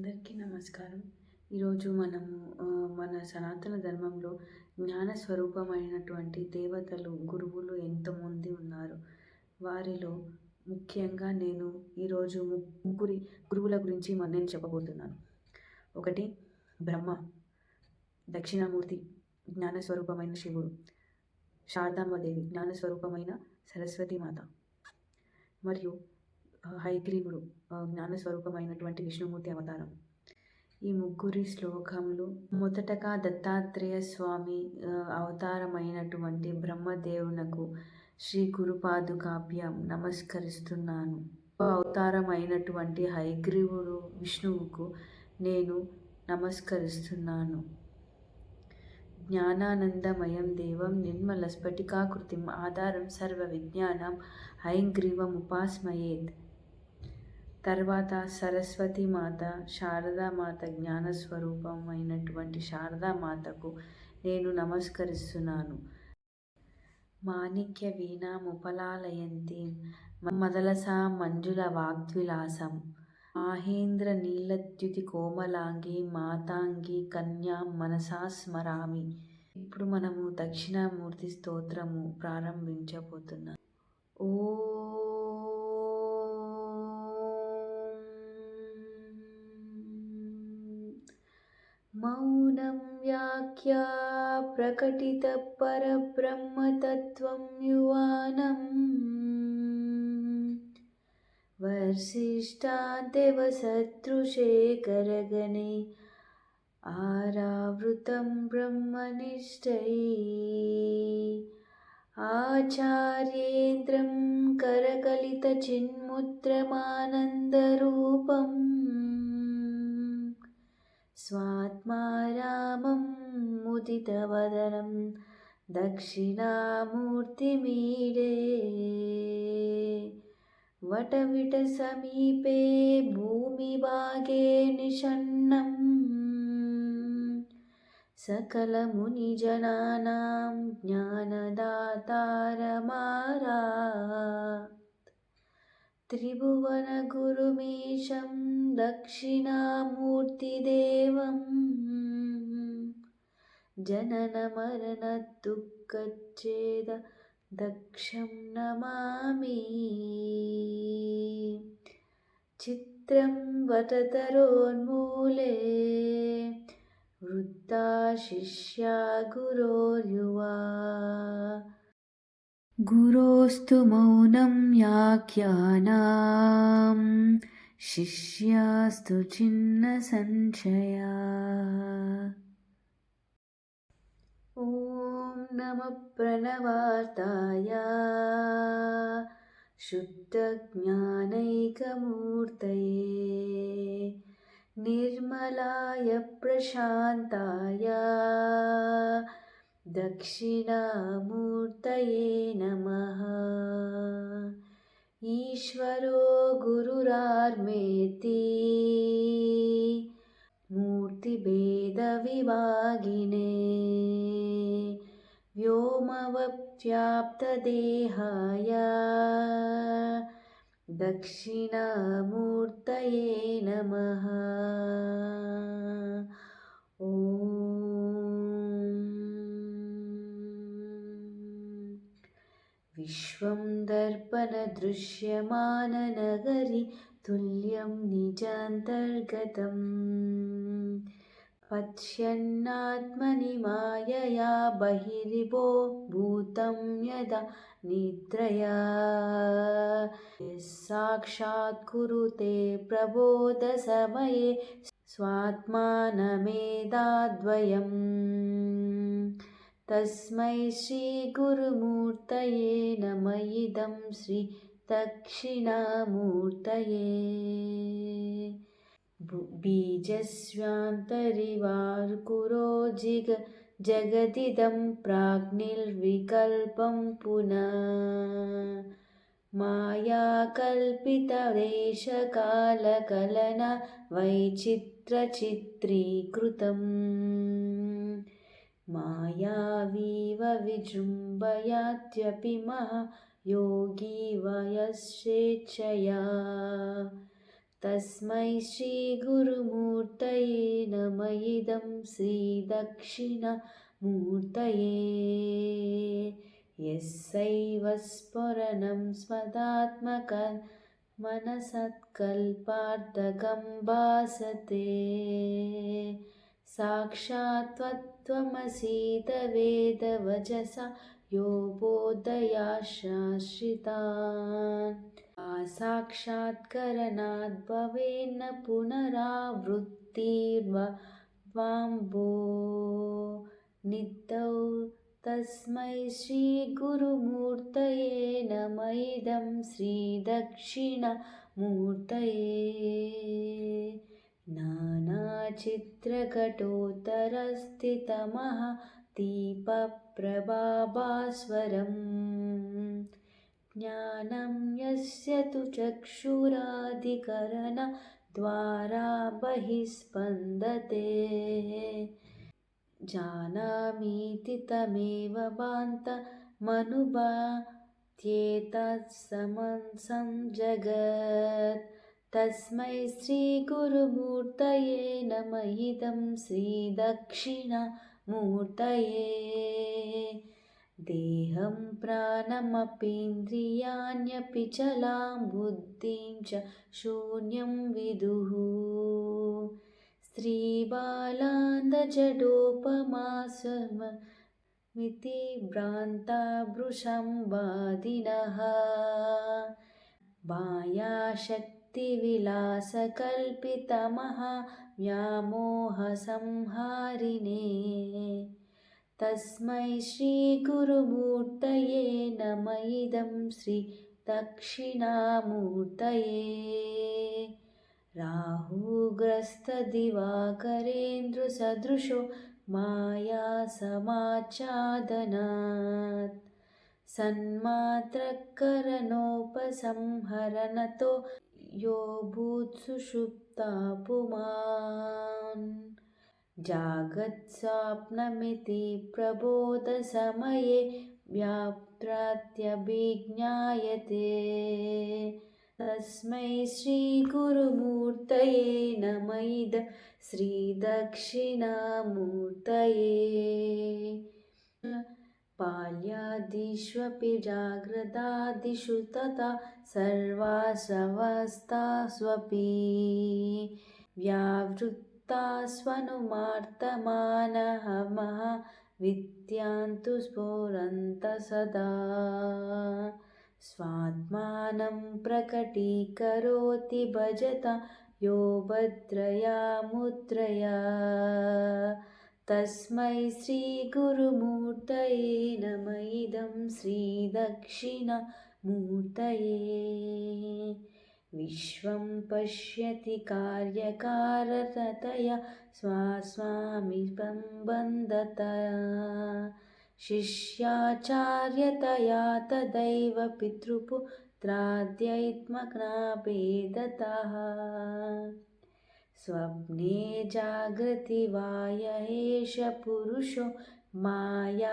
అందరికీ నమస్కారం. ఈరోజు మనము మన సనాతన ధర్మంలో జ్ఞాన స్వరూపమైనటువంటి దేవతలు, గురువులు ఎంతోమంది ఉన్నారు. వారిలో ముఖ్యంగా నేను ఈరోజు ముగ్గురి గురువుల గురించి నేను చెప్పబోతున్నాను. ఒకటి బ్రహ్మ, దక్షిణామూర్తి జ్ఞాన స్వరూపమైన శివుడు, శారదాంబదేవి జ్ఞాన స్వరూపమైన సరస్వతీమాత, మరియు హయగ్రీవుడు జ్ఞాన స్వరూపమైనటువంటి విష్ణుమూర్తి అవతారం. ఈ ముగ్గురి శ్లోకములు మొదటగా దత్తాత్రేయ స్వామి అవతారమైనటువంటి బ్రహ్మదేవునకు శ్రీ గురుపాదుకాభ్యాం నమస్కరిస్తున్నాను. అవతారమైనటువంటి హయగ్రీవుడు విష్ణువుకు నేను నమస్కరిస్తున్నాను. జ్ఞానానందమయం దేవం నిర్మల స్ఫటికాకృతిం ఆధారం సర్వ విజ్ఞానం హయగ్రీవం ఉపాస్మయేత్. తర్వాత సరస్వతీమాత, శారదామాత జ్ఞానస్వరూపమైనటువంటి శారదామాతకు నేను నమస్కరిస్తున్నాను. మాణిక్య వీణాముపలాలయంతీం మదలసా మంజుల వాగ్విలాసం మహేంద్ర నీలద్యుతి కోమలాంగి మాతాంగి కన్యాం మనసా స్మరామి. ఇప్పుడు మనము దక్షిణామూర్తి స్తోత్రము ప్రారంభించబోతున్నాం. మౌనం వ్యాఖ్యా ప్రకటిత పరబ్రహ్మతత్వం యువానం వర్సిష్టాదేవసదృశేఖరగణే ఆరావృతం బ్రహ్మనిష్టై ఆచార్యేంద్రం కరకలిత చిన్ముద్రమానందరూపం స్వాత్మా రామం ముదితవదనం దక్షిణామూర్తిమీడే వటవిట సమీపే భూమిభాగే నిషన్నం సకలమునిజనానాం జ్ఞానదాతారమారాత్. త్రిభువనగురుమీశం దక్షిణామూర్తిదేవం జననమరణదుఃఖచ్ఛేద దక్షం నమామి. చిత్రం వటతరోన్మూలే వృద్ధా శిష్యా గురోర్యువా గురోస్తు మౌనం వ్యాఖ్యానాం శిష్యాస్తు చిన్న సంశయా. ఓం నమః ప్రణవార్తాయ శుద్ధ జ్ఞానైకమూర్తయే నిర్మలాయ ప్రశాంతాయ దక్షిణామూర్తయే నమః. ఈశ్వరో గురురార్మేతి మూర్తిభేదవిభాగినే వ్యోమవద్వ్యాప్తదేహాయ దక్షిణామూర్తయే నమః. విశ్వం దర్పణదృశ్యమాననగరి తుల్యం నిజాంతర్గతం పశ్యన్నాత్మని మాయయా బహిరిభో భూతం యదా నిద్రయా సాక్షాత్ కురుతే ప్రబోధసమయే స్వాత్మానమేధాద్వయం. తస్మై శ్రీ గురుమూర్తయే నమః. ఇదం శ్రీ దక్షిణామూర్తయే. బీజస్వాంతరివార్కురో జగదిదం ప్రాగ్నిర్వికల్పం పునః మాయాకల్పితదేశకాలకలన వైచిత్రచిత్రీకృతం మాయావీవ విజృంభయాత్యపి మహాయోగి వయస్యేచ్ఛయా. తస్మై శ్రీ గురుమూర్తయే इदं श्रीदक्षिणमूर्तये यस्यैव स्फुरणं स्वदात्मकं मनसत्कल्पार्थकं भासते साक्षात् त्वमसीदवेदवचसा यो बोधयाश्राश्रितान् साक्षात्करणाद् भवेन्न पुनरावृत्तिर्वाम्भो नित्यौ तस्मै श्रीगुरुमूर्तये नमः इदं श्रीदक्षिणमूर्तये नानाचित्रकटोत्तरस्थितमहादीपप्रभाभास्वरम् ज्ञानं यस्य तु चक्षुरादिकरणद्वारा बहिस्पन्दते जानामीति तमेव भान्तमनुभात्येतत्समं जगत् तस्मै श्रीगुरुमूर्तये नमः इदं श्रीदक्षिणमूर्तये देहं प्राणमपीन्द्रियाण्यपि चलां बुद्धिं च शून्यं विदुः स्त्रीबालान्धजडोपमासमिति भ्रान्ता वृषंवादिनः मायाशक्तिविलासकल्पितमहाव्यामोहसंहारिणे तस्मै श्रीगुरुमूर्तये नमः इदं श्रीदक्षिणमूर्तये राहुग्रस्तदिवाकरेन्द्रसदृशो मायासमाच्छादनात् सन्मात्रकरणोपसंहरणतो यो भूत्सुषुप्ता पुमान् जागत्स्वप्नमिति प्रबोधसमये व्याप्त्यभिज्ञायते तस्मै श्रीगुरुमूर्तये नमः इदं श्रीदक्षिणमूर्तये बाल्यादिष्वपि जाग्रदादिषु तथा सर्वास्वस्थास्वपि व्यावृत्तास्वनुमार्तमानः विद्यान्तु स्फुरन्तः सदा स्वात्मानं प्रकटीकरोति भजता यो भद्रया मुद्रया तस्मै श्रीगुरुमूर्तये नमः इदं श्रीदक्षिणमूर्तये विश्वं पश्यति कार्यकारतया स्वामिसम्बन्धतया शिष्याचार्यतया तदैव पितृपुत्राद्यैत्मकनाभेदतः स्वप्ने जागृति वा य एष पुरुषो मायापरिभ्रामितः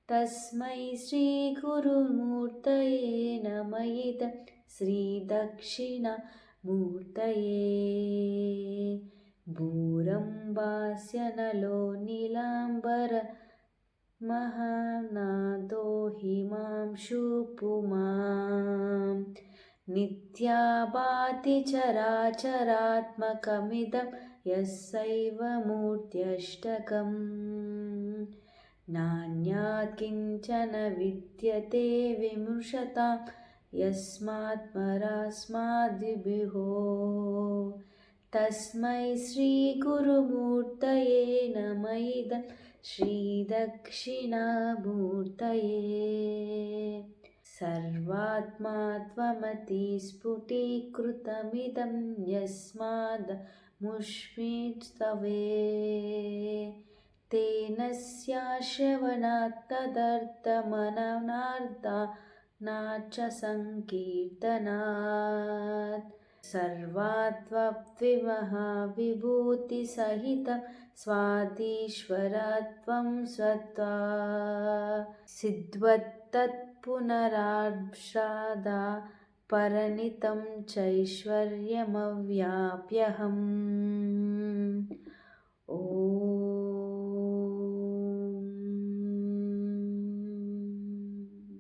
तस्मै श्रीगुरुमूर्तये नमः इदं श्रीदक्षिणमूर्तये भूरम्भास्य नलो नीलाम्बर महानादो हिमांशु पुमां नित्या भाति चराचरात्मकमिदं यस्यैव मूर्त्यष्टकम् नान्यात् किञ्चन विद्यते विमृशतां यस्मात्परास्माद्विभुः तस्मै श्रीगुरुमूर्तये नमः इदं श्रीदक्षिणमूर्तये सर्वात्मा त्वमतिस्फुटीकृतमिदं यस्मादमुष्मिस्तवे तेन स्याश्रवणात् तदर्थमननार्दानाच्च सङ्कीर्तनात् सर्वात्वमहाविभूतिसहितं स्वाधीश्वरत्वं स्वत्वा सिद्ध्वत्तत्पुनरार्षादा परनितं चैश्वर्यमव्याप्यहम्। ॐ